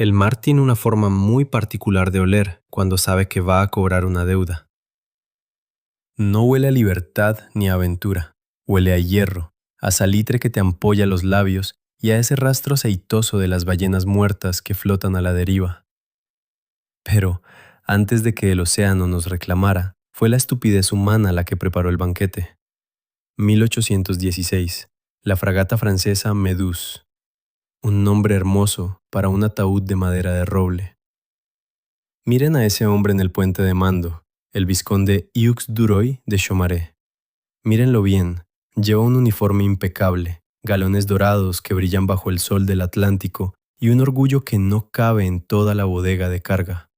El mar tiene una forma muy particular de oler cuando sabe que va a cobrar una deuda. No huele a libertad ni a aventura, huele a hierro, a salitre que te ampolla los labios y a ese rastro aceitoso de las ballenas muertas que flotan a la deriva. Pero, antes de que el océano nos reclamara, fue la estupidez humana la que preparó el banquete. 1816. La fragata francesa Méduse. Un nombre hermoso para un ataúd de madera de roble. Miren a ese hombre en el puente de mando, el vizconde Hughes Duroy de Chaumaré. Mírenlo bien, lleva un uniforme impecable, galones dorados que brillan bajo el sol del Atlántico y un orgullo que no cabe en toda la bodega de carga.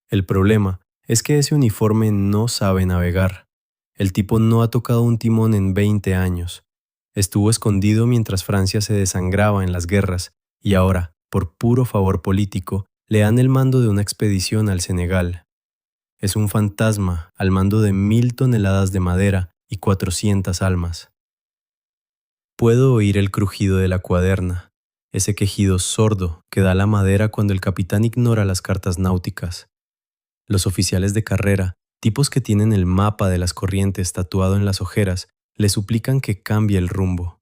El problema es que ese uniforme no sabe navegar. El tipo no ha tocado un timón en 20 años. Estuvo escondido mientras Francia se desangraba en las guerras y ahora, por puro favor político, le dan el mando de una expedición al Senegal. Es un fantasma al mando de 1000 toneladas de madera y 400 almas. Puedo oír el crujido de la cuaderna, ese quejido sordo que da la madera cuando el capitán ignora las cartas náuticas. Los oficiales de carrera, tipos que tienen el mapa de las corrientes tatuado en las ojeras, le suplican que cambie el rumbo.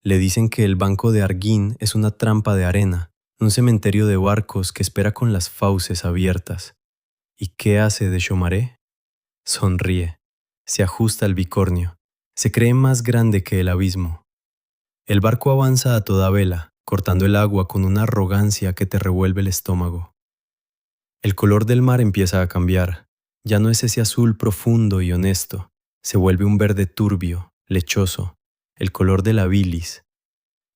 Le dicen que el banco de Arguin es una trampa de arena, un cementerio de barcos que espera con las fauces abiertas. ¿Y qué hace de Chaumaré? Sonríe, se ajusta al bicornio, se cree más grande que el abismo. El barco avanza a toda vela, cortando el agua con una arrogancia que te revuelve el estómago. El color del mar empieza a cambiar, ya no es ese azul profundo y honesto, se vuelve un verde turbio, lechoso, el color de la bilis.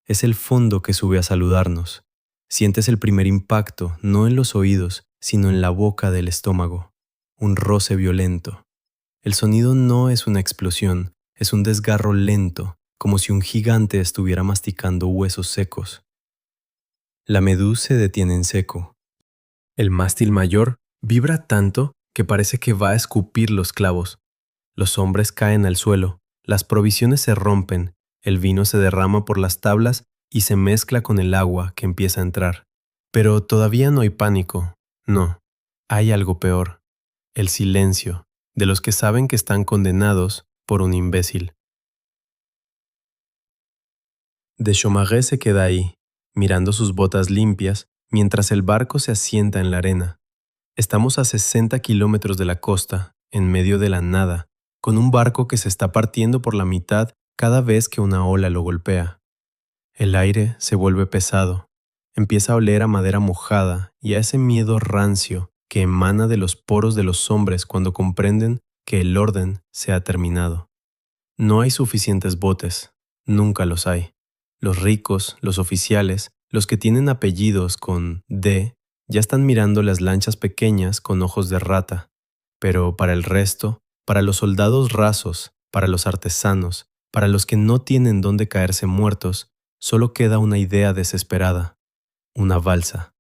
Es el fondo que sube a saludarnos. Sientes el primer impacto, no en los oídos, sino en la boca del estómago. Un roce violento. El sonido no es una explosión, es un desgarro lento, como si un gigante estuviera masticando huesos secos. La Méduse se detiene en seco. El mástil mayor vibra tanto que parece que va a escupir los clavos. Los hombres caen al suelo, las provisiones se rompen, el vino se derrama por las tablas y se mezcla con el agua que empieza a entrar. Pero todavía no hay pánico, no. Hay algo peor, el silencio, de los que saben que están condenados por un imbécil. De Chaumaré se queda ahí, mirando sus botas limpias, mientras el barco se asienta en la arena. Estamos a 60 kilómetros de la costa, en medio de la nada, con un barco que se está partiendo por la mitad cada vez que una ola lo golpea. El aire se vuelve pesado, empieza a oler a madera mojada y a ese miedo rancio que emana de los poros de los hombres cuando comprenden que el orden se ha terminado. No hay suficientes botes, nunca los hay. Los ricos, los oficiales, los que tienen apellidos con D, ya están mirando las lanchas pequeñas con ojos de rata. Pero para el resto, para los soldados rasos, para los artesanos, para los que no tienen dónde caerse muertos, solo queda una idea desesperada. Una balsa.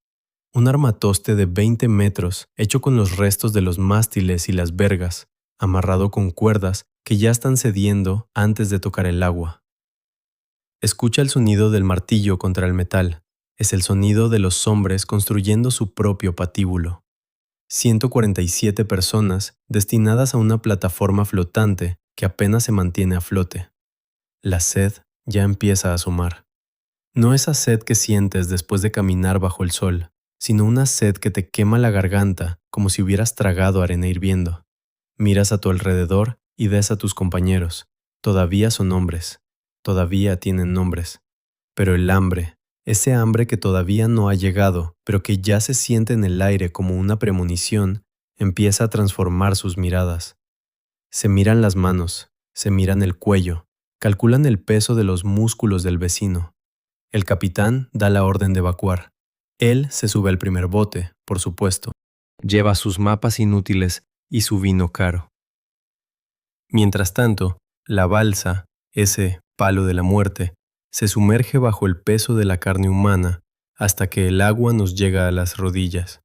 Un armatoste de 20 metros hecho con los restos de los mástiles y las vergas, amarrado con cuerdas que ya están cediendo antes de tocar el agua. Escucha el sonido del martillo contra el metal. Es el sonido de los hombres construyendo su propio patíbulo. 147 personas destinadas a una plataforma flotante que apenas se mantiene a flote. La sed ya empieza a asomar. No esa sed que sientes después de caminar bajo el sol, sino una sed que te quema la garganta como si hubieras tragado arena hirviendo. Miras a tu alrededor y ves a tus compañeros. Todavía son hombres. Todavía tienen nombres. Pero el hambre, ese hambre que todavía no ha llegado, pero que ya se siente en el aire como una premonición, empieza a transformar sus miradas. Se miran las manos, se miran el cuello, calculan el peso de los músculos del vecino. El capitán da la orden de evacuar. Él se sube al primer bote, por supuesto. Lleva sus mapas inútiles y su vino caro. Mientras tanto, la balsa, ese palo de la muerte, se sumerge bajo el peso de la carne humana hasta que el agua nos llega a las rodillas.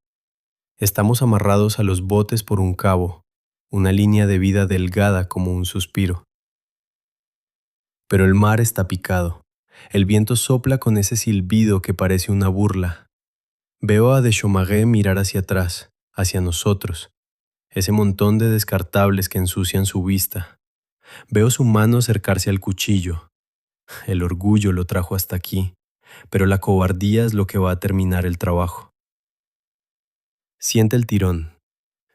Estamos amarrados a los botes por un cabo, una línea de vida delgada como un suspiro. Pero el mar está picado. El viento sopla con ese silbido que parece una burla. Veo a Deschomagé mirar hacia atrás, hacia nosotros, ese montón de descartables que ensucian su vista. Veo su mano acercarse al cuchillo. El orgullo lo trajo hasta aquí, pero la cobardía es lo que va a terminar el trabajo. Siente el tirón.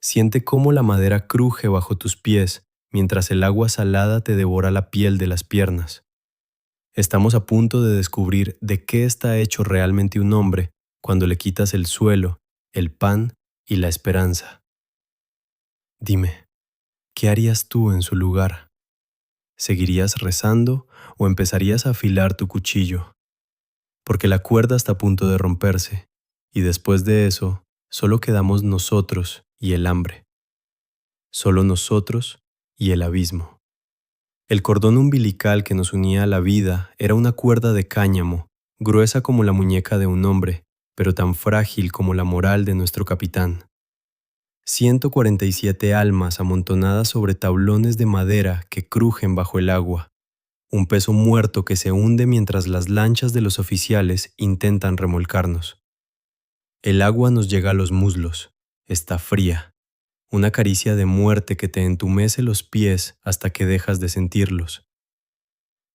Siente cómo la madera cruje bajo tus pies mientras el agua salada te devora la piel de las piernas. Estamos a punto de descubrir de qué está hecho realmente un hombre cuando le quitas el suelo, el pan y la esperanza. Dime, ¿qué harías tú en su lugar? ¿Seguirías rezando o empezarías a afilar tu cuchillo? Porque la cuerda está a punto de romperse, y después de eso, solo quedamos nosotros y el hambre. Solo nosotros y el abismo. El cordón umbilical que nos unía a la vida era una cuerda de cáñamo, gruesa como la muñeca de un hombre, pero tan frágil como la moral de nuestro capitán. 147 almas amontonadas sobre tablones de madera que crujen bajo el agua. Un peso muerto que se hunde mientras las lanchas de los oficiales intentan remolcarnos. El agua nos llega a los muslos. Está fría. Una caricia de muerte que te entumece los pies hasta que dejas de sentirlos.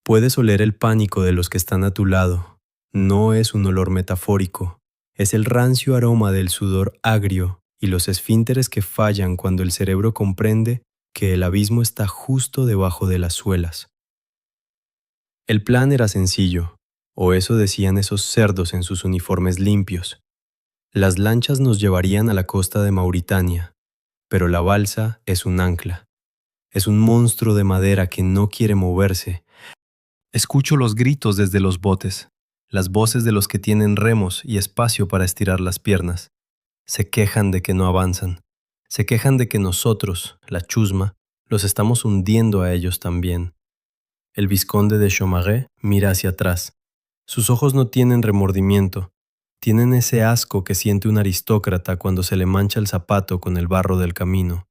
Puedes oler el pánico de los que están a tu lado. No es un olor metafórico. Es el rancio aroma del sudor agrio y los esfínteres que fallan cuando el cerebro comprende que el abismo está justo debajo de las suelas. El plan era sencillo, o eso decían esos cerdos en sus uniformes limpios. Las lanchas nos llevarían a la costa de Mauritania, pero la balsa es un ancla. Es un monstruo de madera que no quiere moverse. Escucho los gritos desde los botes, las voces de los que tienen remos y espacio para estirar las piernas. Se quejan de que no avanzan. Se quejan de que nosotros, la chusma, los estamos hundiendo a ellos también. El vizconde de Chaumagé mira hacia atrás. Sus ojos no tienen remordimiento. Tienen ese asco que siente un aristócrata cuando se le mancha el zapato con el barro del camino.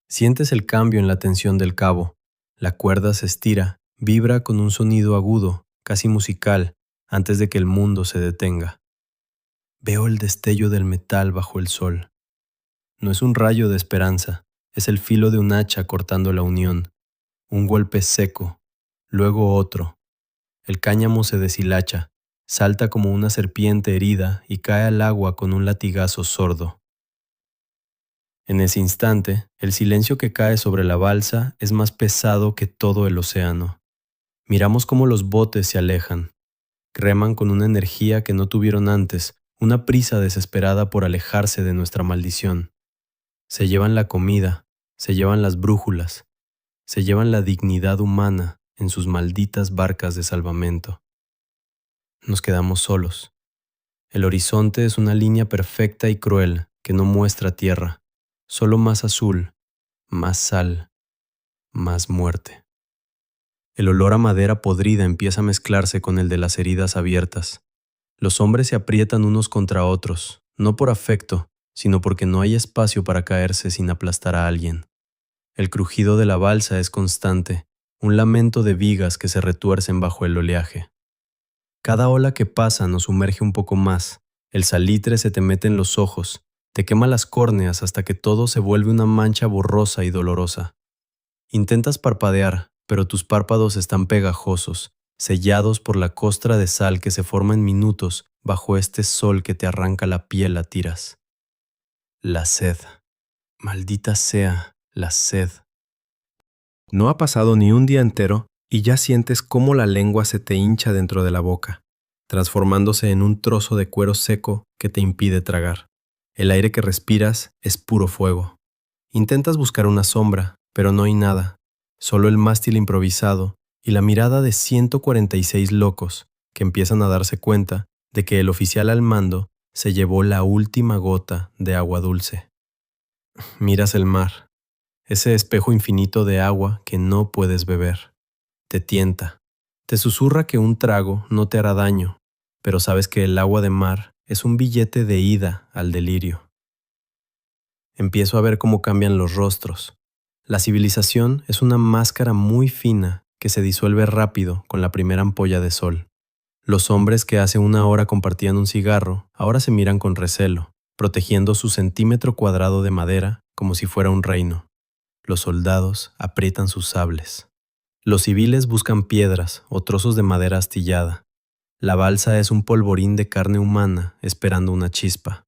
Sientes el cambio en la tensión del cabo. La cuerda se estira, vibra con un sonido agudo, casi musical, antes de que el mundo se detenga. Veo el destello del metal bajo el sol. No es un rayo de esperanza, es el filo de un hacha cortando la unión. Un golpe seco, luego otro. El cáñamo se deshilacha, salta como una serpiente herida y cae al agua con un latigazo sordo. En ese instante, el silencio que cae sobre la balsa es más pesado que todo el océano. Miramos cómo los botes se alejan. Reman con una energía que no tuvieron antes, una prisa desesperada por alejarse de nuestra maldición. Se llevan la comida, se llevan las brújulas, se llevan la dignidad humana en sus malditas barcas de salvamento. Nos quedamos solos. El horizonte es una línea perfecta y cruel que no muestra tierra, solo más azul, más sal, más muerte. El olor a madera podrida empieza a mezclarse con el de las heridas abiertas. Los hombres se aprietan unos contra otros, no por afecto, sino porque no hay espacio para caerse sin aplastar a alguien. El crujido de la balsa es constante, un lamento de vigas que se retuercen bajo el oleaje. Cada ola que pasa nos sumerge un poco más, el salitre se te mete en los ojos, te quema las córneas hasta que todo se vuelve una mancha borrosa y dolorosa. Intentas parpadear, pero tus párpados están pegajosos, sellados por la costra de sal que se forma en minutos bajo este sol que te arranca la piel a tiras. La sed. Maldita sea, la sed. No ha pasado ni un día entero y ya sientes cómo la lengua se te hincha dentro de la boca, transformándose en un trozo de cuero seco que te impide tragar. El aire que respiras es puro fuego. Intentas buscar una sombra, pero no hay nada, solo el mástil improvisado y la mirada de 146 locos que empiezan a darse cuenta de que el oficial al mando se llevó la última gota de agua dulce. Miras el mar, ese espejo infinito de agua que no puedes beber. Te tienta, te susurra que un trago no te hará daño, pero sabes que el agua de mar es un billete de ida al delirio. Empiezo a ver cómo cambian los rostros. La civilización es una máscara muy fina que se disuelve rápido con la primera ampolla de sol. Los hombres que hace una hora compartían un cigarro, ahora se miran con recelo, protegiendo su centímetro cuadrado de madera como si fuera un reino. Los soldados aprietan sus sables. Los civiles buscan piedras o trozos de madera astillada. La balsa es un polvorín de carne humana esperando una chispa.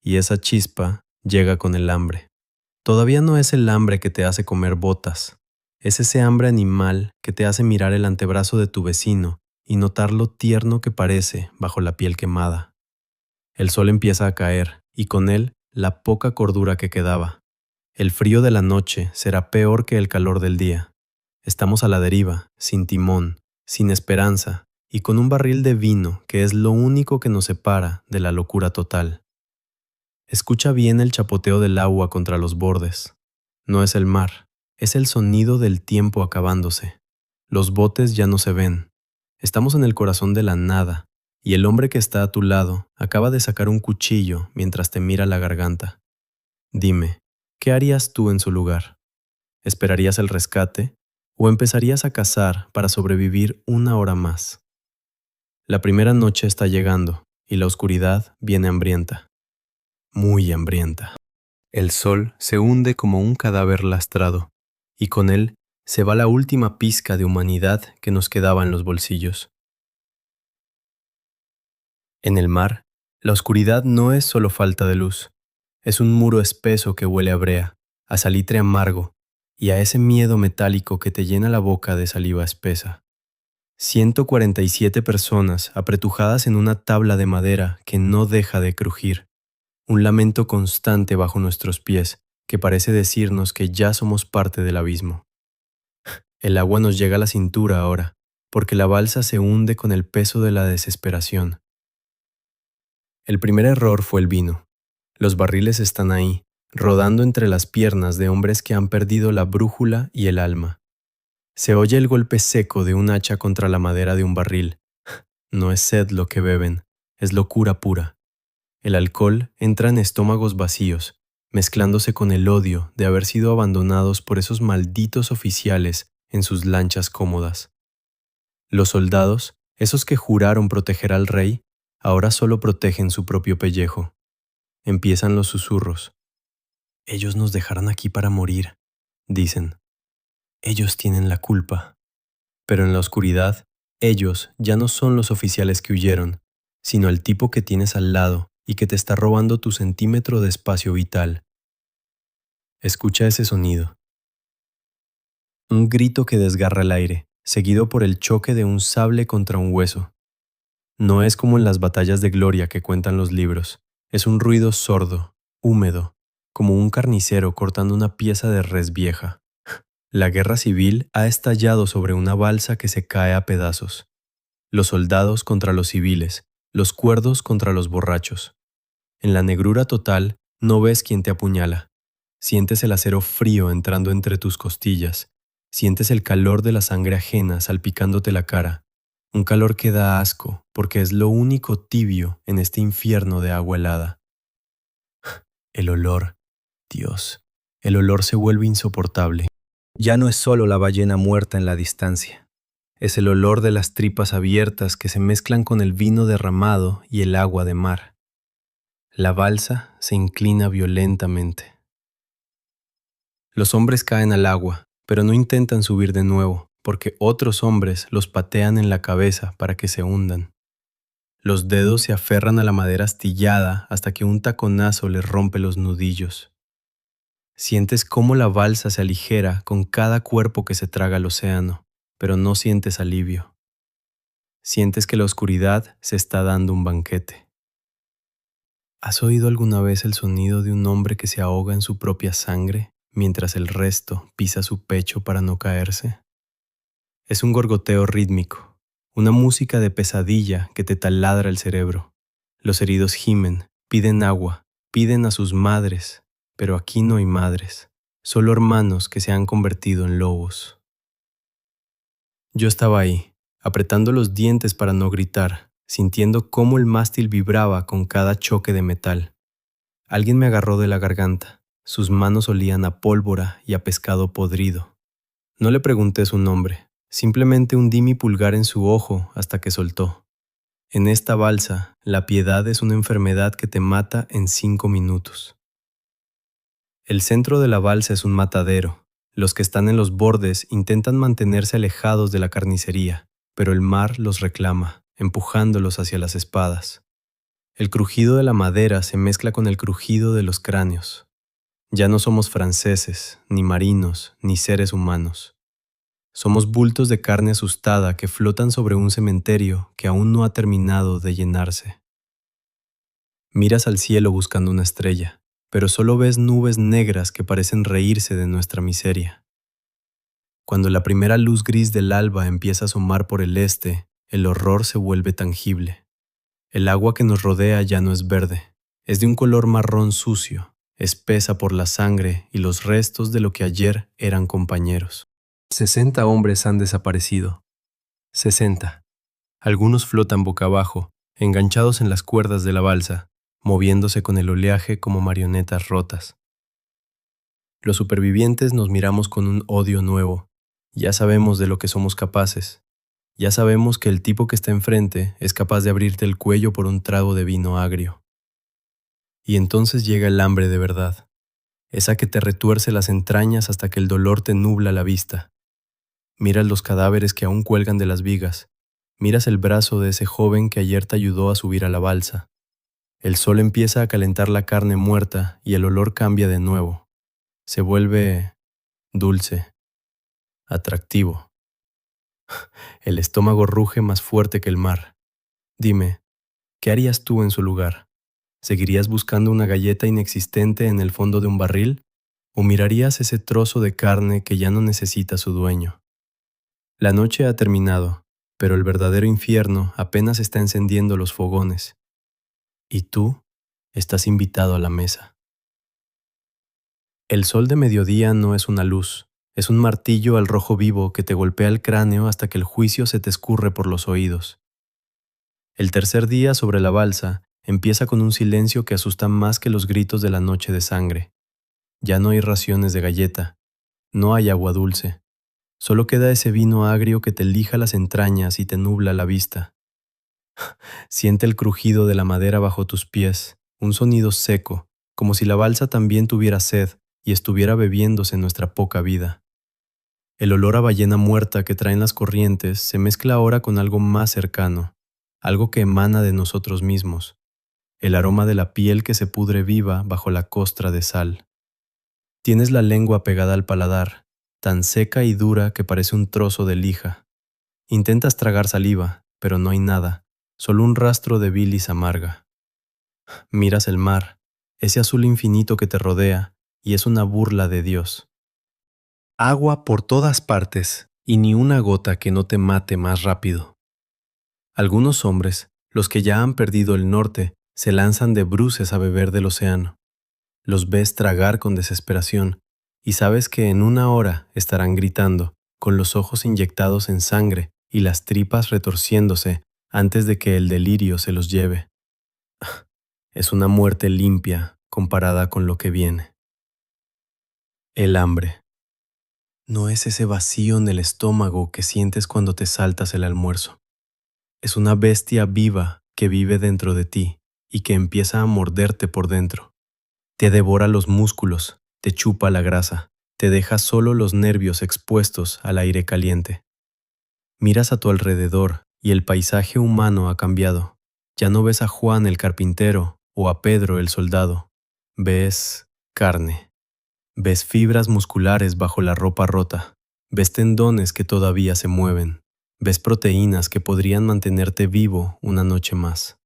Y esa chispa llega con el hambre. Todavía no es el hambre que te hace comer botas. Es ese hambre animal que te hace mirar el antebrazo de tu vecino y notar lo tierno que parece bajo la piel quemada. El sol empieza a caer y con él la poca cordura que quedaba. El frío de la noche será peor que el calor del día. Estamos a la deriva, sin timón, sin esperanza y con un barril de vino que es lo único que nos separa de la locura total. Escucha bien el chapoteo del agua contra los bordes. No es el mar, es el sonido del tiempo acabándose. Los botes ya no se ven. Estamos en el corazón de la nada, y el hombre que está a tu lado acaba de sacar un cuchillo mientras te mira la garganta. Dime, ¿qué harías tú en su lugar? ¿Esperarías el rescate o empezarías a cazar para sobrevivir una hora más? La primera noche está llegando y la oscuridad viene hambrienta. Muy hambrienta. El sol se hunde como un cadáver lastrado, y con él se va la última pizca de humanidad que nos quedaba en los bolsillos. En el mar, la oscuridad no es solo falta de luz, es un muro espeso que huele a brea, a salitre amargo y a ese miedo metálico que te llena la boca de saliva espesa. 147 personas apretujadas en una tabla de madera que no deja de crujir. Un lamento constante bajo nuestros pies que parece decirnos que ya somos parte del abismo. El agua nos llega a la cintura ahora, porque la balsa se hunde con el peso de la desesperación. El primer error fue el vino. Los barriles están ahí, rodando entre las piernas de hombres que han perdido la brújula y el alma. Se oye el golpe seco de un hacha contra la madera de un barril. No es sed lo que beben, es locura pura. El alcohol entra en estómagos vacíos, mezclándose con el odio de haber sido abandonados por esos malditos oficiales en sus lanchas cómodas. Los soldados, esos que juraron proteger al rey, ahora solo protegen su propio pellejo. Empiezan los susurros. Ellos nos dejarán aquí para morir, dicen. Ellos tienen la culpa. Pero en la oscuridad, ellos ya no son los oficiales que huyeron, sino el tipo que tienes al lado y que te está robando tu centímetro de espacio vital. Escucha ese sonido. Un grito que desgarra el aire, seguido por el choque de un sable contra un hueso. No es como en las batallas de gloria que cuentan los libros, es un ruido sordo, húmedo, como un carnicero cortando una pieza de res vieja. La guerra civil ha estallado sobre una balsa que se cae a pedazos. Los soldados contra los civiles, los cuerdos contra los borrachos. En la negrura total no ves quién te apuñala. Sientes el acero frío entrando entre tus costillas. Sientes el calor de la sangre ajena salpicándote la cara. Un calor que da asco porque es lo único tibio en este infierno de agua helada. El olor, Dios, el olor se vuelve insoportable. Ya no es solo la ballena muerta en la distancia. Es el olor de las tripas abiertas que se mezclan con el vino derramado y el agua de mar. La balsa se inclina violentamente. Los hombres caen al agua, pero no intentan subir de nuevo, porque otros hombres los patean en la cabeza para que se hundan. Los dedos se aferran a la madera astillada hasta que un taconazo les rompe los nudillos. Sientes cómo la balsa se aligera con cada cuerpo que se traga al océano, pero no sientes alivio. Sientes que la oscuridad se está dando un banquete. ¿Has oído alguna vez el sonido de un hombre que se ahoga en su propia sangre mientras el resto pisa su pecho para no caerse? Es un gorgoteo rítmico, una música de pesadilla que te taladra el cerebro. Los heridos gimen, piden agua, piden a sus madres, pero aquí no hay madres, solo hermanos que se han convertido en lobos. Yo estaba ahí, apretando los dientes para no gritar, sintiendo cómo el mástil vibraba con cada choque de metal. Alguien me agarró de la garganta, sus manos olían a pólvora y a pescado podrido. No le pregunté su nombre, simplemente hundí mi pulgar en su ojo hasta que soltó. En esta balsa, la piedad es una enfermedad que te mata en 5 minutos. El centro de la balsa es un matadero. Los que están en los bordes intentan mantenerse alejados de la carnicería, pero el mar los reclama, empujándolos hacia las espadas. El crujido de la madera se mezcla con el crujido de los cráneos. Ya no somos franceses, ni marinos, ni seres humanos. Somos bultos de carne asustada que flotan sobre un cementerio que aún no ha terminado de llenarse. Miras al cielo buscando una estrella, pero solo ves nubes negras que parecen reírse de nuestra miseria. Cuando la primera luz gris del alba empieza a asomar por el este, el horror se vuelve tangible. El agua que nos rodea ya no es verde, es de un color marrón sucio, espesa por la sangre y los restos de lo que ayer eran compañeros. 60 hombres han desaparecido. 60. Algunos flotan boca abajo, enganchados en las cuerdas de la balsa, moviéndose con el oleaje como marionetas rotas. Los supervivientes nos miramos con un odio nuevo. Ya sabemos de lo que somos capaces. Ya sabemos que el tipo que está enfrente es capaz de abrirte el cuello por un trago de vino agrio. Y entonces llega el hambre de verdad, esa que te retuerce las entrañas hasta que el dolor te nubla la vista. Miras los cadáveres que aún cuelgan de las vigas. Miras el brazo de ese joven que ayer te ayudó a subir a la balsa. El sol empieza a calentar la carne muerta y el olor cambia de nuevo. Se vuelve dulce, atractivo. El estómago ruge más fuerte que el mar. Dime, ¿qué harías tú en su lugar? ¿Seguirías buscando una galleta inexistente en el fondo de un barril? ¿O mirarías ese trozo de carne que ya no necesita su dueño? La noche ha terminado, pero el verdadero infierno apenas está encendiendo los fogones. Y tú estás invitado a la mesa. El sol de mediodía no es una luz, es un martillo al rojo vivo que te golpea el cráneo hasta que el juicio se te escurre por los oídos. El tercer día sobre la balsa empieza con un silencio que asusta más que los gritos de la noche de sangre. Ya no hay raciones de galleta, no hay agua dulce. Solo queda ese vino agrio que te lija las entrañas y te nubla la vista. Siente el crujido de la madera bajo tus pies, un sonido seco, como si la balsa también tuviera sed y estuviera bebiéndose nuestra poca vida. El olor a ballena muerta que traen las corrientes se mezcla ahora con algo más cercano, algo que emana de nosotros mismos, el aroma de la piel que se pudre viva bajo la costra de sal. Tienes la lengua pegada al paladar, tan seca y dura que parece un trozo de lija. Intentas tragar saliva, pero no hay nada, solo un rastro de bilis amarga. Miras el mar, ese azul infinito que te rodea, y es una burla de Dios. Agua por todas partes, y ni una gota que no te mate más rápido. Algunos hombres, los que ya han perdido el norte, se lanzan de bruces a beber del océano. Los ves tragar con desesperación, y sabes que en una hora estarán gritando, con los ojos inyectados en sangre y las tripas retorciéndose antes de que el delirio se los lleve. Es una muerte limpia comparada con lo que viene. El hambre. No es ese vacío en el estómago que sientes cuando te saltas el almuerzo. Es una bestia viva que vive dentro de ti y que empieza a morderte por dentro. Te devora los músculos, te chupa la grasa, te deja solo los nervios expuestos al aire caliente. Miras a tu alrededor y el paisaje humano ha cambiado. Ya no ves a Juan el carpintero o a Pedro el soldado. Ves carne. Ves fibras musculares bajo la ropa rota. Ves tendones que todavía se mueven. Ves proteínas que podrían mantenerte vivo una noche más.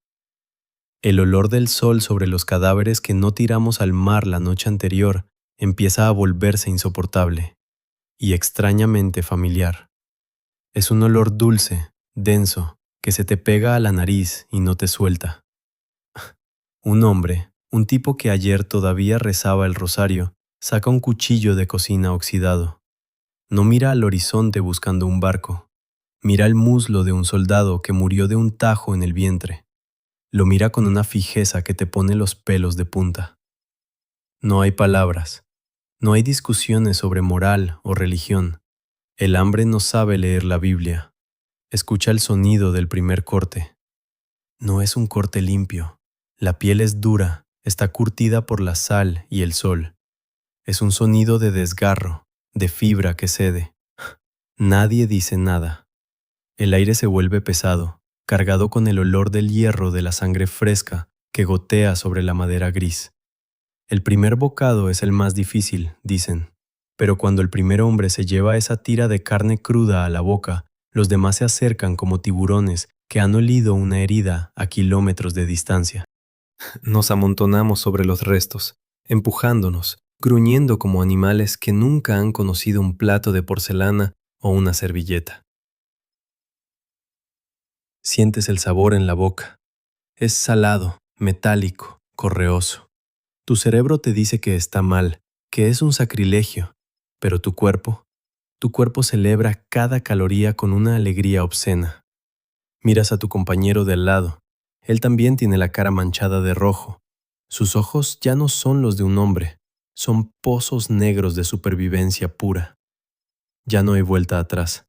El olor del sol sobre los cadáveres que no tiramos al mar la noche anterior empieza a volverse insoportable y extrañamente familiar. Es un olor dulce, denso, que se te pega a la nariz y no te suelta. Un hombre, un tipo que ayer todavía rezaba el rosario, saca un cuchillo de cocina oxidado. No mira al horizonte buscando un barco. Mira el muslo de un soldado que murió de un tajo en el vientre. Lo mira con una fijeza que te pone los pelos de punta. No hay palabras. No hay discusiones sobre moral o religión. El hambre no sabe leer la Biblia. Escucha el sonido del primer corte. No es un corte limpio. La piel es dura, está curtida por la sal y el sol. Es un sonido de desgarro, de fibra que cede. Nadie dice nada. El aire se vuelve pesado, cargado con el olor del hierro de la sangre fresca que gotea sobre la madera gris. El primer bocado es el más difícil, dicen, pero cuando el primer hombre se lleva esa tira de carne cruda a la boca, los demás se acercan como tiburones que han olido una herida a kilómetros de distancia. Nos amontonamos sobre los restos, empujándonos, gruñendo como animales que nunca han conocido un plato de porcelana o una servilleta. Sientes el sabor en la boca. Es salado, metálico, correoso. Tu cerebro te dice que está mal, que es un sacrilegio, pero tu cuerpo celebra cada caloría con una alegría obscena. Miras a tu compañero de al lado. Él también tiene la cara manchada de rojo. Sus ojos ya no son los de un hombre, son pozos negros de supervivencia pura. Ya no hay vuelta atrás.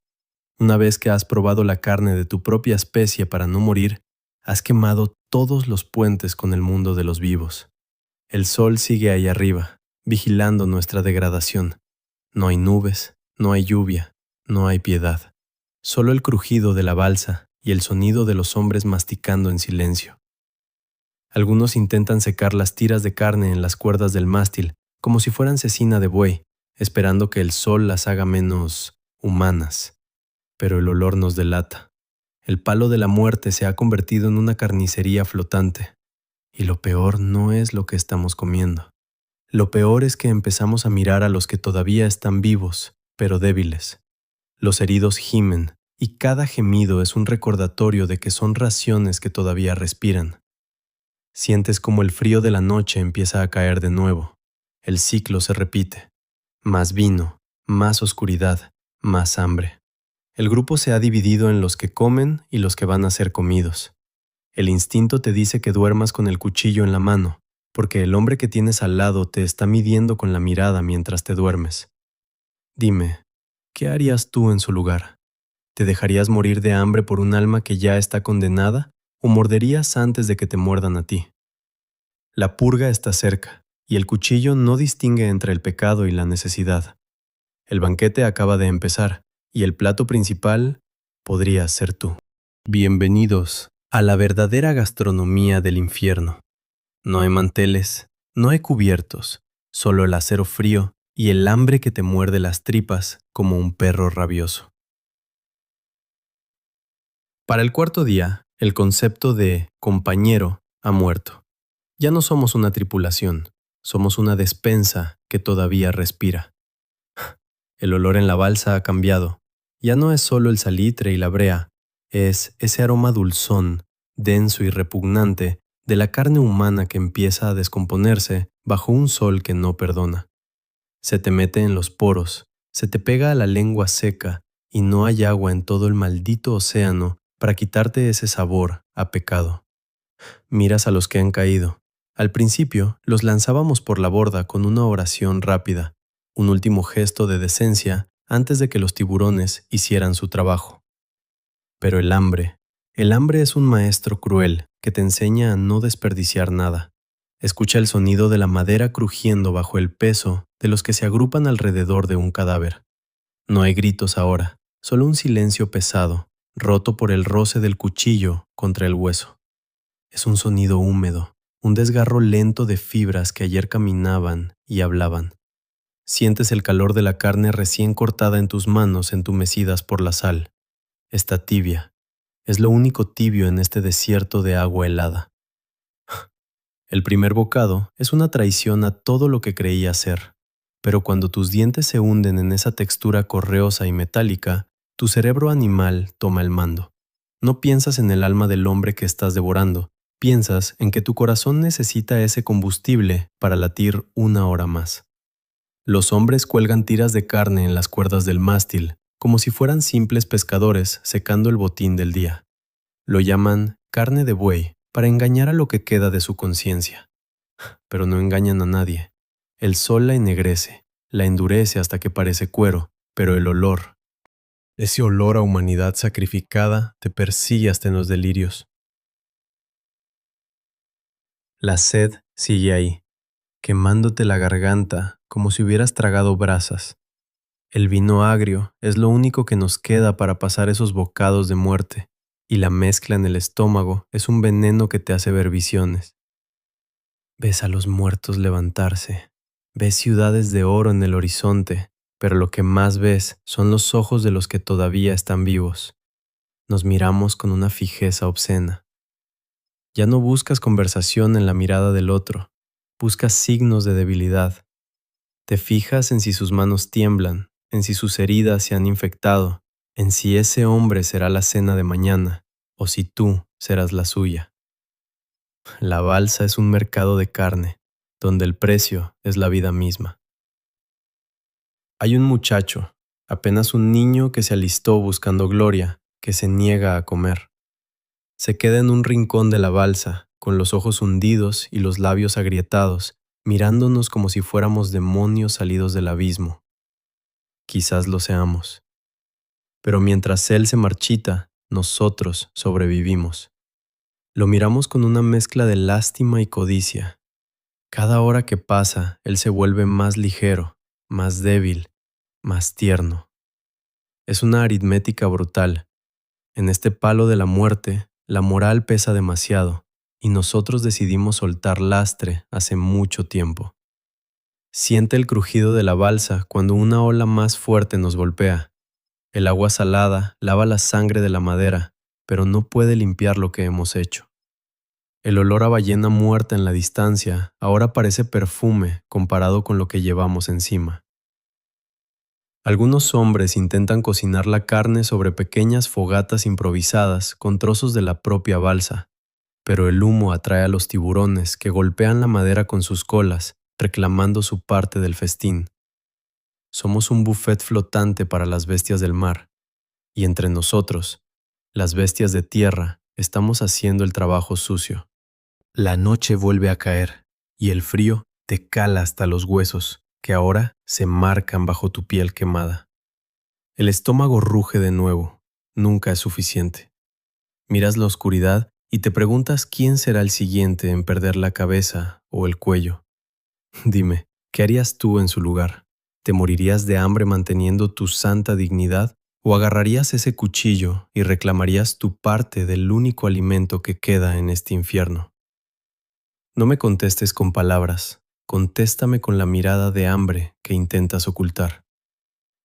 Una vez que has probado la carne de tu propia especie para no morir, has quemado todos los puentes con el mundo de los vivos. El sol sigue ahí arriba, vigilando nuestra degradación. No hay nubes, no hay lluvia, no hay piedad. Solo el crujido de la balsa y el sonido de los hombres masticando en silencio. Algunos intentan secar las tiras de carne en las cuerdas del mástil, como si fueran cecina de buey, esperando que el sol las haga menos humanas. Pero el olor nos delata. El palo de la muerte se ha convertido en una carnicería flotante. Y lo peor no es lo que estamos comiendo. Lo peor es que empezamos a mirar a los que todavía están vivos, pero débiles. Los heridos gimen, y cada gemido es un recordatorio de que son raciones que todavía respiran. Sientes como el frío de la noche empieza a caer de nuevo. El ciclo se repite. Más vino, más oscuridad, más hambre. El grupo se ha dividido en los que comen y los que van a ser comidos. El instinto te dice que duermas con el cuchillo en la mano, porque el hombre que tienes al lado te está midiendo con la mirada mientras te duermes. Dime, ¿qué harías tú en su lugar? ¿Te dejarías morir de hambre por un alma que ya está condenada o morderías antes de que te muerdan a ti? La purga está cerca, y el cuchillo no distingue entre el pecado y la necesidad. El banquete acaba de empezar, y el plato principal podría ser tú. Bienvenidos a la verdadera gastronomía del infierno. No hay manteles, no hay cubiertos, solo el acero frío y el hambre que te muerde las tripas como un perro rabioso. Para el cuarto día, el concepto de compañero ha muerto. Ya no somos una tripulación, somos una despensa que todavía respira. El olor en la balsa ha cambiado. Ya no es solo el salitre y la brea, es ese aroma dulzón, denso y repugnante de la carne humana que empieza a descomponerse bajo un sol que no perdona. Se te mete en los poros, se te pega a la lengua seca y no hay agua en todo el maldito océano para quitarte ese sabor a pecado. Miras a los que han caído. Al principio los lanzábamos por la borda con una oración rápida, un último gesto de decencia antes de que los tiburones hicieran su trabajo. Pero el hambre es un maestro cruel que te enseña a no desperdiciar nada. Escucha el sonido de la madera crujiendo bajo el peso de los que se agrupan alrededor de un cadáver. No hay gritos ahora, solo un silencio pesado, roto por el roce del cuchillo contra el hueso. Es un sonido húmedo, un desgarro lento de fibras que ayer caminaban y hablaban. Sientes el calor de la carne recién cortada en tus manos entumecidas por la sal. Está tibia. Es lo único tibio en este desierto de agua helada. El primer bocado es una traición a todo lo que creía ser, pero cuando tus dientes se hunden en esa textura correosa y metálica, tu cerebro animal toma el mando. No piensas en el alma del hombre que estás devorando, piensas en que tu corazón necesita ese combustible para latir una hora más. Los hombres cuelgan tiras de carne en las cuerdas del mástil, como si fueran simples pescadores secando el botín del día. Lo llaman carne de buey para engañar a lo que queda de su conciencia. Pero no engañan a nadie. El sol la ennegrece, la endurece hasta que parece cuero, pero el olor, ese olor a humanidad sacrificada, te persigue hasta en los delirios. La sed sigue ahí, quemándote la garganta como si hubieras tragado brasas. El vino agrio es lo único que nos queda para pasar esos bocados de muerte, y la mezcla en el estómago es un veneno que te hace ver visiones. Ves a los muertos levantarse, ves ciudades de oro en el horizonte, pero lo que más ves son los ojos de los que todavía están vivos. Nos miramos con una fijeza obscena. Ya no buscas conversación en la mirada del otro, buscas signos de debilidad. Te fijas en si sus manos tiemblan, en si sus heridas se han infectado, en si ese hombre será la cena de mañana o si tú serás la suya. La balsa es un mercado de carne, donde el precio es la vida misma. Hay un muchacho, apenas un niño que se alistó buscando gloria, que se niega a comer. Se queda en un rincón de la balsa, con los ojos hundidos y los labios agrietados, mirándonos como si fuéramos demonios salidos del abismo. Quizás lo seamos. Pero mientras él se marchita, nosotros sobrevivimos. Lo miramos con una mezcla de lástima y codicia. Cada hora que pasa, él se vuelve más ligero, más débil, más tierno. Es una aritmética brutal. En este palo de la muerte, la moral pesa demasiado, y nosotros decidimos soltar lastre hace mucho tiempo. Siente el crujido de la balsa cuando una ola más fuerte nos golpea. El agua salada lava la sangre de la madera, pero no puede limpiar lo que hemos hecho. El olor a ballena muerta en la distancia ahora parece perfume comparado con lo que llevamos encima. Algunos hombres intentan cocinar la carne sobre pequeñas fogatas improvisadas con trozos de la propia balsa, pero el humo atrae a los tiburones que golpean la madera con sus colas, reclamando su parte del festín. Somos un buffet flotante para las bestias del mar, y entre nosotros, las bestias de tierra, estamos haciendo el trabajo sucio. La noche vuelve a caer, y el frío te cala hasta los huesos, que ahora se marcan bajo tu piel quemada. El estómago ruge de nuevo, nunca es suficiente. Miras la oscuridad y te preguntas quién será el siguiente en perder la cabeza o el cuello. Dime, ¿qué harías tú en su lugar? ¿Te morirías de hambre manteniendo tu santa dignidad o agarrarías ese cuchillo y reclamarías tu parte del único alimento que queda en este infierno? No me contestes con palabras, contéstame con la mirada de hambre que intentas ocultar.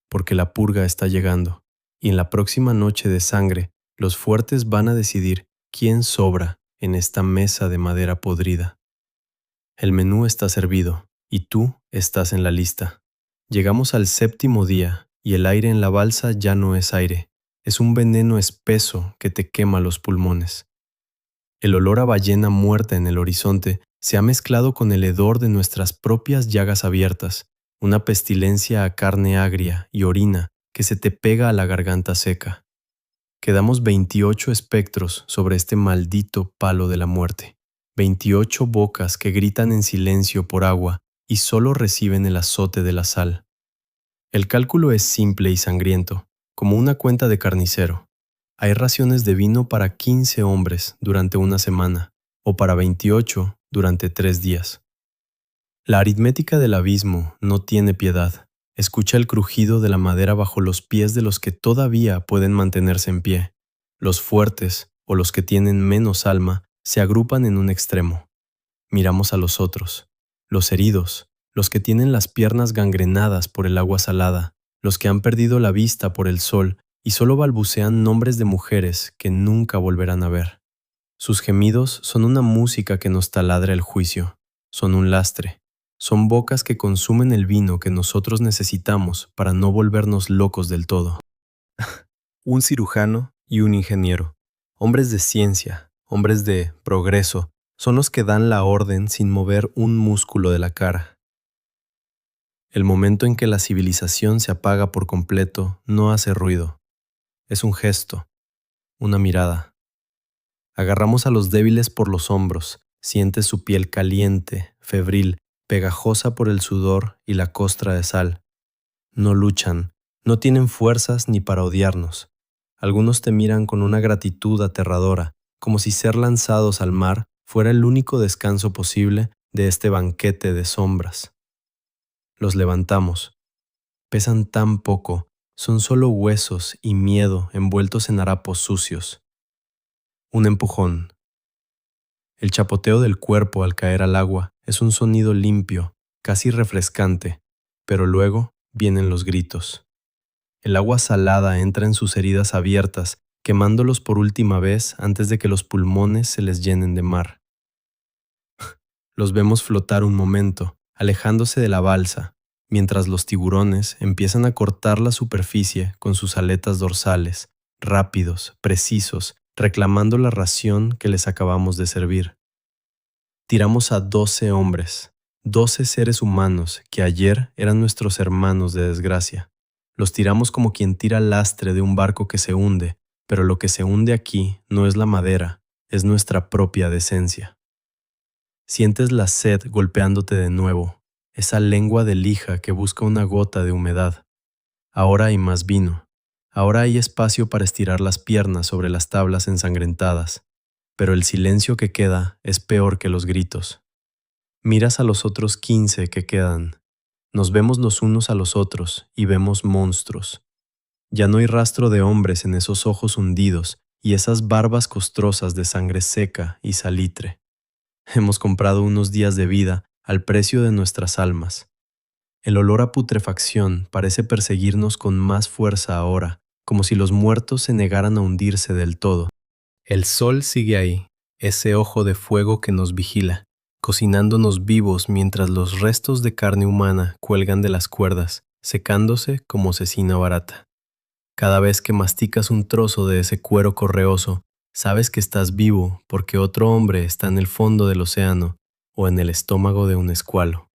Porque la purga está llegando, y en la próxima noche de sangre, los fuertes van a decidir quién sobra en esta mesa de madera podrida. El menú está servido, y tú estás en la lista. Llegamos al séptimo día, y el aire en la balsa ya no es aire, es un veneno espeso que te quema los pulmones. El olor a ballena muerta en el horizonte se ha mezclado con el hedor de nuestras propias llagas abiertas, una pestilencia a carne agria y orina que se te pega a la garganta seca. Quedamos 28 espectros sobre este maldito palo de la muerte, 28 bocas que gritan en silencio por agua y solo reciben el azote de la sal. El cálculo es simple y sangriento, como una cuenta de carnicero. Hay raciones de vino para 15 hombres durante una semana, o para 28 durante 3 días. La aritmética del abismo no tiene piedad. Escucha el crujido de la madera bajo los pies de los que todavía pueden mantenerse en pie. Los fuertes, o los que tienen menos alma, se agrupan en un extremo. Miramos a los otros, los heridos, los que tienen las piernas gangrenadas por el agua salada, los que han perdido la vista por el sol y solo balbucean nombres de mujeres que nunca volverán a ver. Sus gemidos son una música que nos taladra el juicio, son un lastre, son bocas que consumen el vino que nosotros necesitamos para no volvernos locos del todo. Un cirujano y un ingeniero, hombres de ciencia, hombres de progreso, son los que dan la orden sin mover un músculo de la cara. El momento en que la civilización se apaga por completo no hace ruido. Es un gesto, una mirada. Agarramos a los débiles por los hombros, sientes su piel caliente, febril, pegajosa por el sudor y la costra de sal. No luchan, no tienen fuerzas ni para odiarnos. Algunos te miran con una gratitud aterradora, como si ser lanzados al mar fuera el único descanso posible de este banquete de sombras. Los levantamos. Pesan tan poco, son solo huesos y miedo envueltos en harapos sucios. Un empujón. El chapoteo del cuerpo al caer al agua es un sonido limpio, casi refrescante, pero luego vienen los gritos. El agua salada entra en sus heridas abiertas, quemándolos por última vez antes de que los pulmones se les llenen de mar. Los vemos flotar un momento, alejándose de la balsa, mientras los tiburones empiezan a cortar la superficie con sus aletas dorsales, rápidos, precisos, reclamando la ración que les acabamos de servir. Tiramos a 12 hombres, 12 seres humanos que ayer eran nuestros hermanos de desgracia. Los tiramos como quien tira lastre de un barco que se hunde, pero lo que se hunde aquí no es la madera, es nuestra propia decencia. Sientes la sed golpeándote de nuevo, esa lengua de lija que busca una gota de humedad. Ahora hay más vino. Ahora hay espacio para estirar las piernas sobre las tablas ensangrentadas, pero el silencio que queda es peor que los gritos. Miras a los otros 15 que quedan. Nos vemos los unos a los otros y vemos monstruos. Ya no hay rastro de hombres en esos ojos hundidos y esas barbas costrosas de sangre seca y salitre. Hemos comprado unos días de vida al precio de nuestras almas. El olor a putrefacción parece perseguirnos con más fuerza ahora, como si los muertos se negaran a hundirse del todo. El sol sigue ahí, ese ojo de fuego que nos vigila, cocinándonos vivos mientras los restos de carne humana cuelgan de las cuerdas, secándose como cecina barata. Cada vez que masticas un trozo de ese cuero correoso, sabes que estás vivo porque otro hombre está en el fondo del océano o en el estómago de un escualo.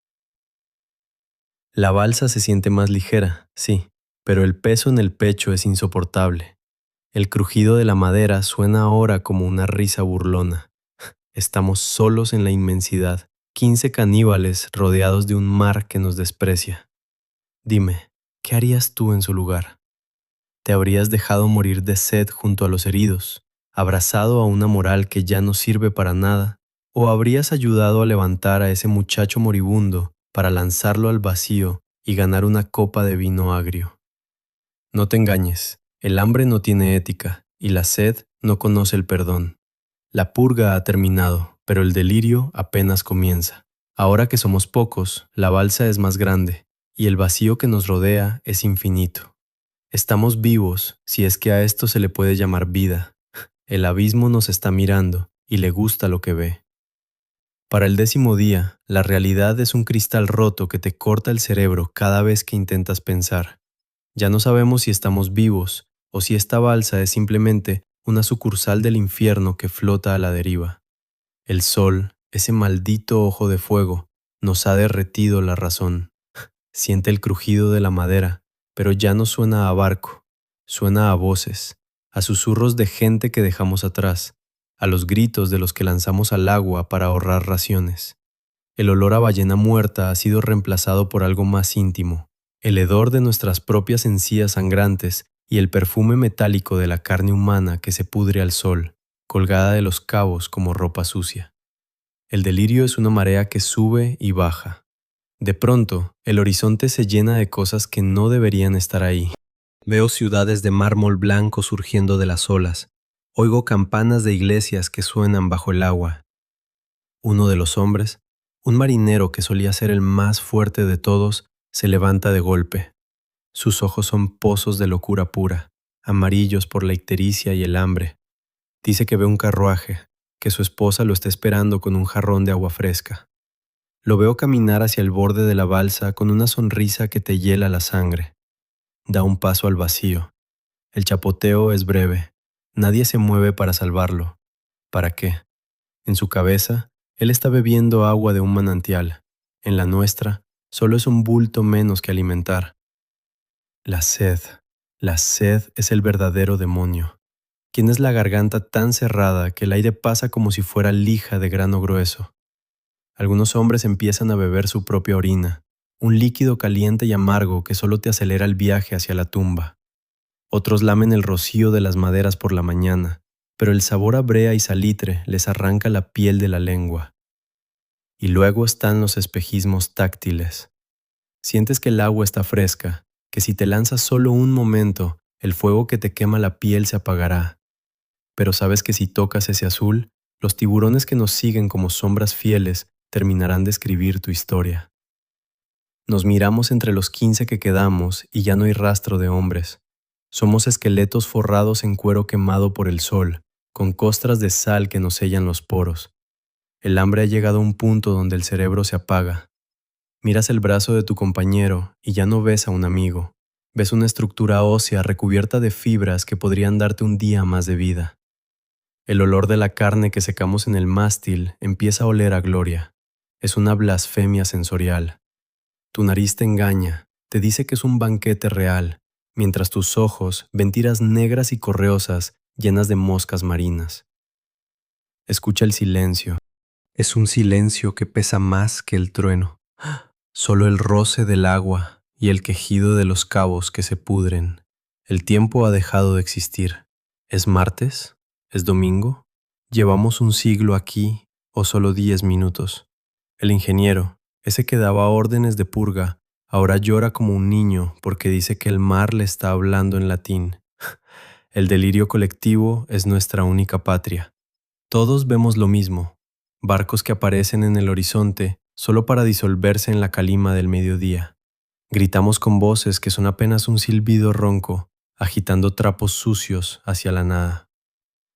La balsa se siente más ligera, sí, pero el peso en el pecho es insoportable. El crujido de la madera suena ahora como una risa burlona. Estamos solos en la inmensidad, 15 caníbales rodeados de un mar que nos desprecia. Dime, ¿qué harías tú en su lugar? ¿Te habrías dejado morir de sed junto a los heridos, abrazado a una moral que ya no sirve para nada? ¿O habrías ayudado a levantar a ese muchacho moribundo para lanzarlo al vacío y ganar una copa de vino agrio? No te engañes, el hambre no tiene ética y la sed no conoce el perdón. La purga ha terminado, pero el delirio apenas comienza. Ahora que somos pocos, la balsa es más grande y el vacío que nos rodea es infinito. Estamos vivos, si es que a esto se le puede llamar vida. El abismo nos está mirando y le gusta lo que ve. Para el 10º día, la realidad es un cristal roto que te corta el cerebro cada vez que intentas pensar. Ya no sabemos si estamos vivos o si esta balsa es simplemente una sucursal del infierno que flota a la deriva. El sol, ese maldito ojo de fuego, nos ha derretido la razón. Siente el crujido de la madera, pero ya no suena a barco, suena a voces, a susurros de gente que dejamos atrás, a los gritos de los que lanzamos al agua para ahorrar raciones. El olor a ballena muerta ha sido reemplazado por algo más íntimo, el hedor de nuestras propias encías sangrantes y el perfume metálico de la carne humana que se pudre al sol, colgada de los cabos como ropa sucia. El delirio es una marea que sube y baja. De pronto, el horizonte se llena de cosas que no deberían estar ahí. Veo ciudades de mármol blanco surgiendo de las olas. Oigo campanas de iglesias que suenan bajo el agua. Uno de los hombres, un marinero que solía ser el más fuerte de todos, se levanta de golpe. Sus ojos son pozos de locura pura, amarillos por la ictericia y el hambre. Dice que ve un carruaje, que su esposa lo está esperando con un jarrón de agua fresca. Lo veo caminar hacia el borde de la balsa con una sonrisa que te hiela la sangre. Da un paso al vacío. El chapoteo es breve. Nadie se mueve para salvarlo. ¿Para qué? En su cabeza, él está bebiendo agua de un manantial. En la nuestra, solo es un bulto menos que alimentar. La sed es el verdadero demonio. Tienes la garganta tan cerrada que el aire pasa como si fuera lija de grano grueso. Algunos hombres empiezan a beber su propia orina, un líquido caliente y amargo que solo te acelera el viaje hacia la tumba. Otros lamen el rocío de las maderas por la mañana, pero el sabor a brea y salitre les arranca la piel de la lengua. Y luego están los espejismos táctiles. Sientes que el agua está fresca, que si te lanzas solo un momento, el fuego que te quema la piel se apagará. Pero sabes que si tocas ese azul, los tiburones que nos siguen como sombras fieles terminarán de escribir tu historia. Nos miramos entre los 15 que quedamos y ya no hay rastro de hombres. Somos esqueletos forrados en cuero quemado por el sol, con costras de sal que nos sellan los poros. El hambre ha llegado a un punto donde el cerebro se apaga. Miras el brazo de tu compañero y ya no ves a un amigo. Ves una estructura ósea recubierta de fibras que podrían darte un día más de vida. El olor de la carne que secamos en el mástil empieza a oler a gloria. Es una blasfemia sensorial. Tu nariz te engaña, te dice que es un banquete real, mientras tus ojos ven tiras negras y correosas llenas de moscas marinas. Escucha el silencio. Es un silencio que pesa más que el trueno. Solo el roce del agua y el quejido de los cabos que se pudren. El tiempo ha dejado de existir. ¿Es martes? ¿Es domingo? ¿Llevamos un siglo aquí o solo 10 minutos? El ingeniero, ese que daba órdenes de purga, ahora llora como un niño porque dice que el mar le está hablando en latín. El delirio colectivo es nuestra única patria. Todos vemos lo mismo, barcos que aparecen en el horizonte solo para disolverse en la calima del mediodía. Gritamos con voces que son apenas un silbido ronco, agitando trapos sucios hacia la nada.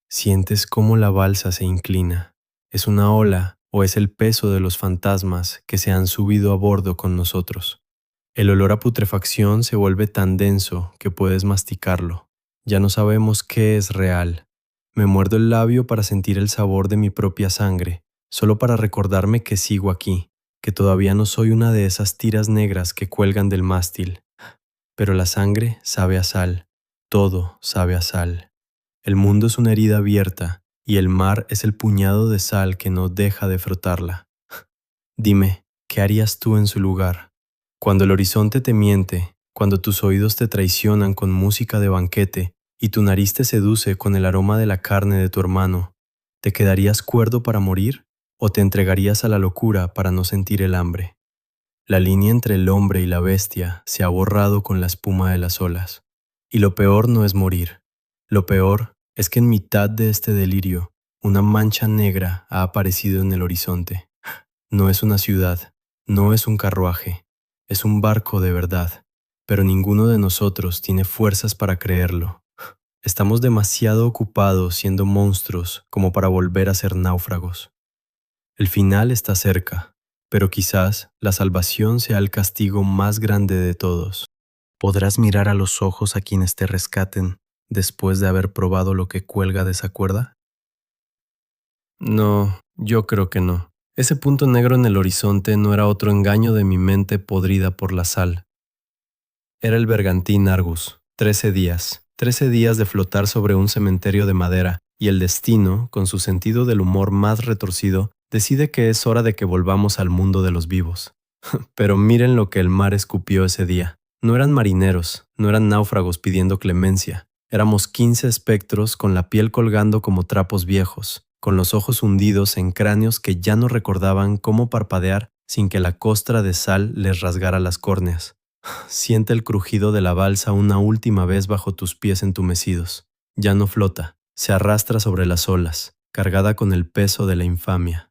Sientes cómo la balsa se inclina. ¿Es una ola o es el peso de los fantasmas que se han subido a bordo con nosotros? El olor a putrefacción se vuelve tan denso que puedes masticarlo. Ya no sabemos qué es real. Me muerdo el labio para sentir el sabor de mi propia sangre, solo para recordarme que sigo aquí, que todavía no soy una de esas tiras negras que cuelgan del mástil. Pero la sangre sabe a sal, todo sabe a sal. El mundo es una herida abierta y el mar es el puñado de sal que no deja de frotarla. Dime, ¿qué harías tú en su lugar? Cuando el horizonte te miente, cuando tus oídos te traicionan con música de banquete y tu nariz te seduce con el aroma de la carne de tu hermano, ¿te quedarías cuerdo para morir o te entregarías a la locura para no sentir el hambre? La línea entre el hombre y la bestia se ha borrado con la espuma de las olas. Y lo peor no es morir. Lo peor es que en mitad de este delirio, una mancha negra ha aparecido en el horizonte. No es una ciudad, no es un carruaje, es un barco de verdad, pero ninguno de nosotros tiene fuerzas para creerlo. Estamos demasiado ocupados siendo monstruos como para volver a ser náufragos. El final está cerca, pero quizás la salvación sea el castigo más grande de todos. ¿Podrás mirar a los ojos a quienes te rescaten después de haber probado lo que cuelga de esa cuerda? No, yo creo que no. Ese punto negro en el horizonte no era otro engaño de mi mente podrida por la sal. Era el bergantín Argus, 13 días de flotar sobre un cementerio de madera, y el destino, con su sentido del humor más retorcido, decide que es hora de que volvamos al mundo de los vivos. Pero miren lo que el mar escupió ese día. No eran marineros, no eran náufragos pidiendo clemencia. Éramos 15 espectros con la piel colgando como trapos viejos, con los ojos hundidos en cráneos que ya no recordaban cómo parpadear sin que la costra de sal les rasgara las córneas. Siente el crujido de la balsa una última vez bajo tus pies entumecidos. Ya no flota, se arrastra sobre las olas, cargada con el peso de la infamia.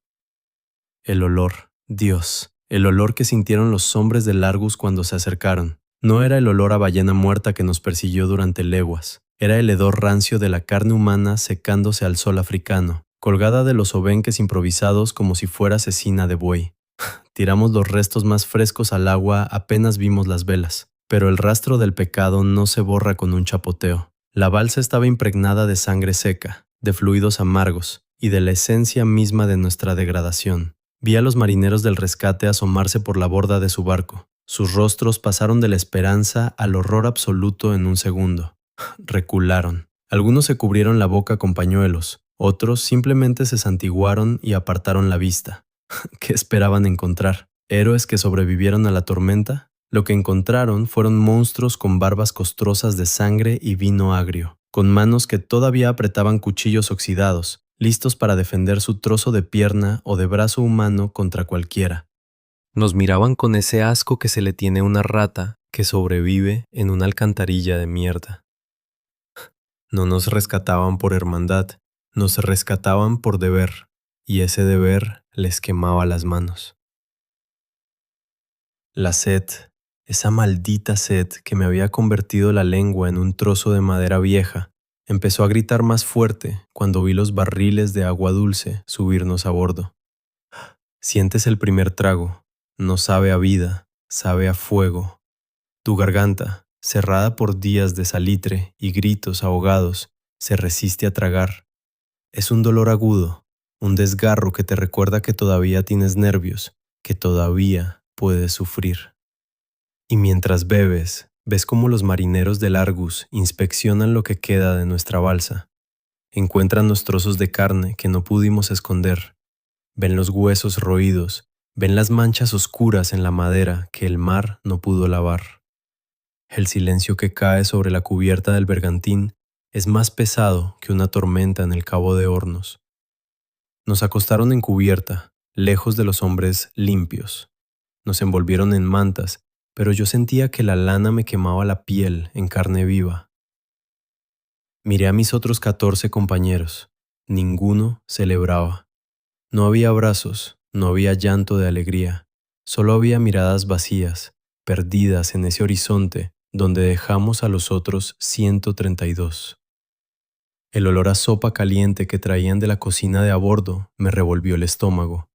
El olor, Dios, el olor que sintieron los hombres del Argus cuando se acercaron. No era el olor a ballena muerta que nos persiguió durante leguas. Era el hedor rancio de la carne humana secándose al sol africano, colgada de los obenques improvisados como si fuera cecina de buey. Tiramos los restos más frescos al agua apenas vimos las velas, pero el rastro del pecado no se borra con un chapoteo. La balsa estaba impregnada de sangre seca, de fluidos amargos y de la esencia misma de nuestra degradación. Vi a los marineros del rescate asomarse por la borda de su barco. Sus rostros pasaron de la esperanza al horror absoluto en un segundo. Recularon. Algunos se cubrieron la boca con pañuelos, otros simplemente se santiguaron y apartaron la vista. ¿Qué esperaban encontrar? ¿Héroes que sobrevivieron a la tormenta? Lo que encontraron fueron monstruos con barbas costrosas de sangre y vino agrio. con manos que todavía apretaban cuchillos oxidados, listos para defender su trozo de pierna o de brazo humano contra cualquiera. Nos miraban con ese asco que se le tiene a una rata que sobrevive en una alcantarilla de mierda. No nos rescataban por hermandad, nos rescataban por deber, y ese deber les quemaba las manos. La sed, esa maldita sed que me había convertido la lengua en un trozo de madera vieja, empezó a gritar más fuerte cuando vi los barriles de agua dulce subirnos a bordo. Sientes el primer trago, no sabe a vida, sabe a fuego. Tu garganta, cerrada por días de salitre y gritos ahogados, se resiste a tragar. Es un dolor agudo, un desgarro que te recuerda que todavía tienes nervios, que todavía puedes sufrir. Y mientras bebes, ves cómo los marineros del Argus inspeccionan lo que queda de nuestra balsa. Encuentran los trozos de carne que no pudimos esconder. Ven los huesos roídos, ven las manchas oscuras en la madera que el mar no pudo lavar. El silencio que cae sobre la cubierta del bergantín es más pesado que una tormenta en el Cabo de Hornos. Nos acostaron en cubierta, lejos de los hombres limpios. Nos envolvieron en mantas, pero yo sentía que la lana me quemaba la piel en carne viva. Miré a mis otros 14 compañeros. Ninguno celebraba. No había abrazos, no había llanto de alegría. Solo había miradas vacías, perdidas en ese horizonte donde dejamos a los otros 132. El olor a sopa caliente que traían de la cocina de a bordo me revolvió el estómago.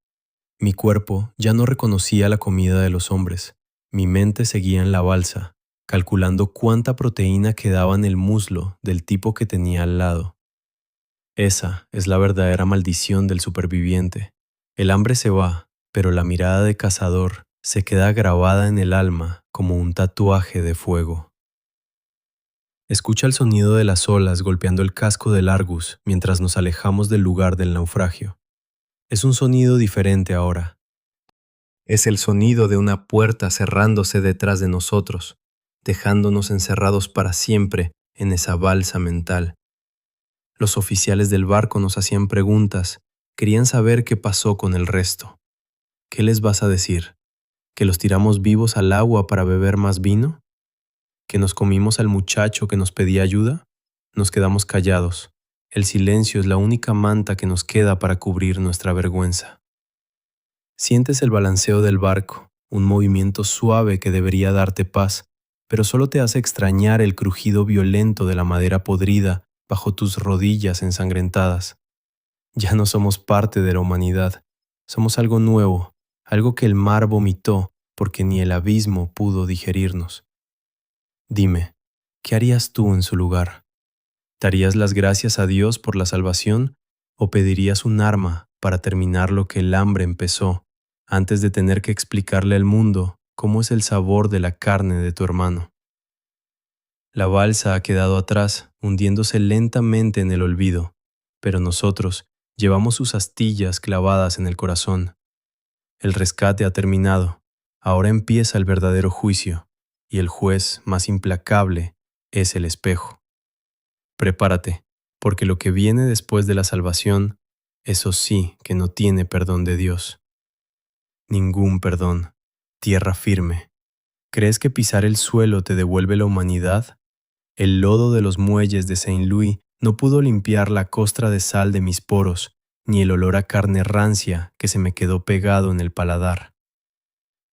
Mi cuerpo ya no reconocía la comida de los hombres. Mi mente seguía en la balsa, calculando cuánta proteína quedaba en el muslo del tipo que tenía al lado. Esa es la verdadera maldición del superviviente. El hambre se va, pero la mirada de cazador se queda grabada en el alma como un tatuaje de fuego. Escucha el sonido de las olas golpeando el casco del Argus mientras nos alejamos del lugar del naufragio. Es un sonido diferente ahora. Es el sonido de una puerta cerrándose detrás de nosotros, dejándonos encerrados para siempre en esa balsa mental. Los oficiales del barco nos hacían preguntas, querían saber qué pasó con el resto. ¿Qué les vas a decir? ¿Que los tiramos vivos al agua para beber más vino? ¿Que nos comimos al muchacho que nos pedía ayuda? Nos quedamos callados. El silencio es la única manta que nos queda para cubrir nuestra vergüenza. Sientes el balanceo del barco, un movimiento suave que debería darte paz, pero solo te hace extrañar el crujido violento de la madera podrida bajo tus rodillas ensangrentadas. Ya no somos parte de la humanidad, somos algo nuevo, algo que el mar vomitó porque ni el abismo pudo digerirnos. Dime, ¿qué harías tú en su lugar? ¿Darías las gracias a Dios por la salvación o pedirías un arma para terminar lo que el hambre empezó antes de tener que explicarle al mundo cómo es el sabor de la carne de tu hermano? La balsa ha quedado atrás, hundiéndose lentamente en el olvido, pero nosotros llevamos sus astillas clavadas en el corazón. El rescate ha terminado, ahora empieza el verdadero juicio, y el juez más implacable es el espejo. Prepárate, porque lo que viene después de la salvación, eso sí que no tiene perdón de Dios. Ningún perdón, tierra firme. ¿Crees que pisar el suelo te devuelve la humanidad? El lodo de los muelles de Saint-Louis no pudo limpiar la costra de sal de mis poros, ni el olor a carne rancia que se me quedó pegado en el paladar.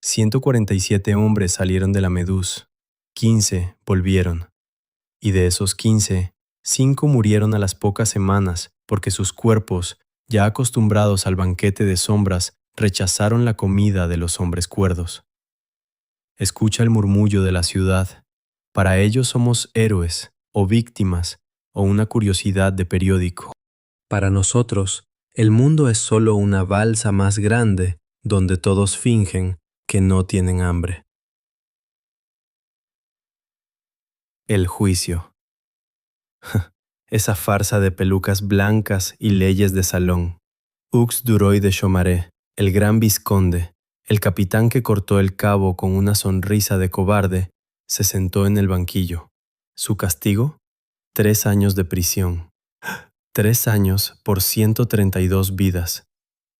147 hombres salieron de la Medús, 15 volvieron, y de esos 15, 5 murieron a las pocas semanas porque sus cuerpos, ya acostumbrados al banquete de sombras, rechazaron la comida de los hombres cuerdos. Escucha el murmullo de la ciudad. Para ellos somos héroes, o víctimas, o una curiosidad de periódico. Para nosotros, el mundo es solo una balsa más grande donde todos fingen que no tienen hambre. El juicio. Esa farsa de pelucas blancas y leyes de salón. Hux Duroy de Chomaré, el gran vizconde, el capitán que cortó el cabo con una sonrisa de cobarde, se sentó en el banquillo. ¿Su castigo? 3 años de prisión. 3 años por 132 vidas.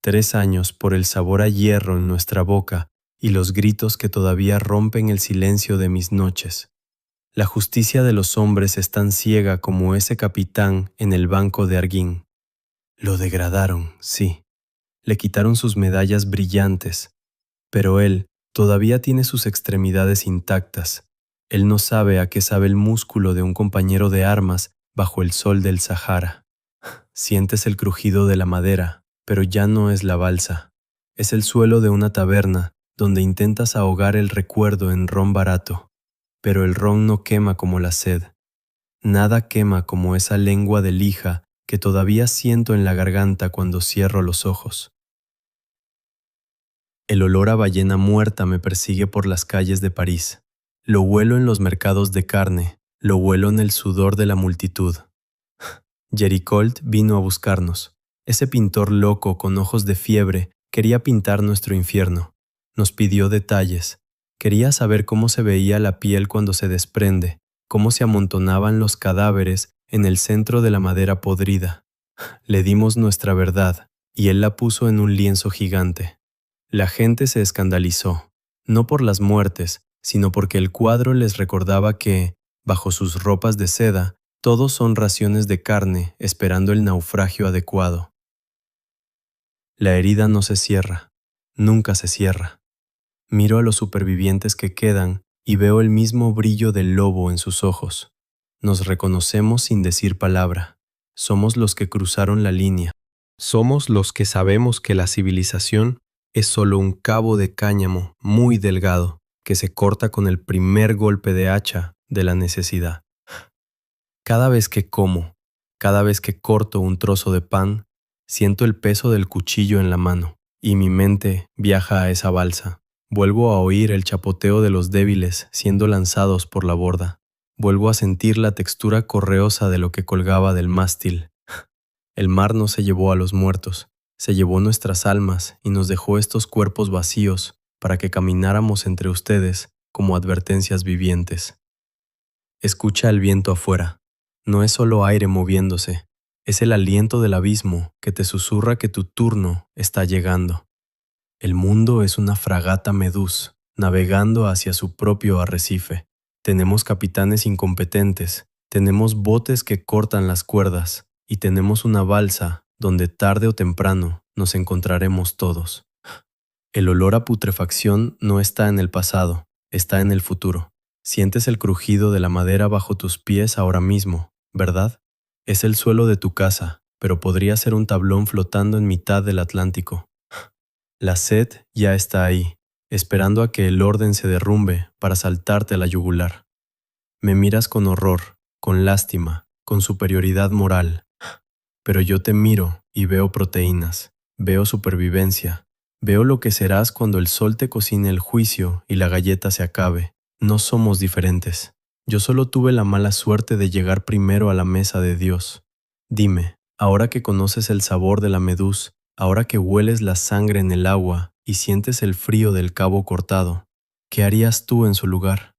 3 años por el sabor a hierro en nuestra boca y los gritos que todavía rompen el silencio de mis noches. La justicia de los hombres es tan ciega como ese capitán en el banco de Arguín. Lo degradaron, sí. Le quitaron sus medallas brillantes, pero él todavía tiene sus extremidades intactas. Él no sabe a qué sabe el músculo de un compañero de armas bajo el sol del Sahara. Sientes el crujido de la madera, pero ya no es la balsa. Es el suelo de una taberna donde intentas ahogar el recuerdo en ron barato. Pero el ron no quema como la sed. Nada quema como esa lengua de lija que todavía siento en la garganta cuando cierro los ojos. El olor a ballena muerta me persigue por las calles de París. Lo huelo en los mercados de carne, lo huelo en el sudor de la multitud. Géricault vino a buscarnos. Ese pintor loco con ojos de fiebre quería pintar nuestro infierno. Nos pidió detalles. Quería saber cómo se veía la piel cuando se desprende, cómo se amontonaban los cadáveres en el centro de la madera podrida. Le dimos nuestra verdad, y él la puso en un lienzo gigante. La gente se escandalizó, no por las muertes, sino porque el cuadro les recordaba que, bajo sus ropas de seda, todos son raciones de carne esperando el naufragio adecuado. La herida no se cierra, nunca se cierra. Miro a los supervivientes que quedan y veo el mismo brillo del lobo en sus ojos. Nos reconocemos sin decir palabra. Somos los que cruzaron la línea. Somos los que sabemos que la civilización es solo un cabo de cáñamo muy delgado que se corta con el primer golpe de hacha de la necesidad. Cada vez que como, cada vez que corto un trozo de pan, siento el peso del cuchillo en la mano y mi mente viaja a esa balsa. Vuelvo a oír el chapoteo de los débiles siendo lanzados por la borda. Vuelvo a sentir la textura correosa de lo que colgaba del mástil. El mar no se llevó a los muertos, se llevó nuestras almas y nos dejó estos cuerpos vacíos para que camináramos entre ustedes como advertencias vivientes. Escucha el viento afuera. No es solo aire moviéndose, es el aliento del abismo que te susurra que tu turno está llegando. El mundo es una fragata Medús, navegando hacia su propio arrecife. Tenemos capitanes incompetentes, tenemos botes que cortan las cuerdas y tenemos una balsa donde tarde o temprano nos encontraremos todos. El olor a putrefacción no está en el pasado, está en el futuro. Sientes el crujido de la madera bajo tus pies ahora mismo, ¿verdad? Es el suelo de tu casa, pero podría ser un tablón flotando en mitad del Atlántico. La sed ya está ahí, esperando a que el orden se derrumbe para saltarte a la yugular. Me miras con horror, con lástima, con superioridad moral. Pero yo te miro y veo proteínas, veo supervivencia, veo lo que serás cuando el sol te cocine el juicio y la galleta se acabe. No somos diferentes. Yo solo tuve la mala suerte de llegar primero a la mesa de Dios. Dime, ahora que conoces el sabor de la medús, ahora que hueles la sangre en el agua y sientes el frío del cabo cortado, ¿qué harías tú en su lugar?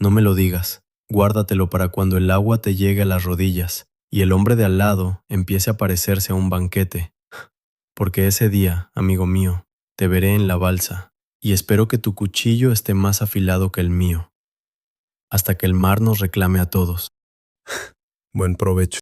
No me lo digas, guárdatelo para cuando el agua te llegue a las rodillas y el hombre de al lado empiece a parecerse a un banquete. Porque ese día, amigo mío, te veré en la balsa y espero que tu cuchillo esté más afilado que el mío, hasta que el mar nos reclame a todos. Buen provecho.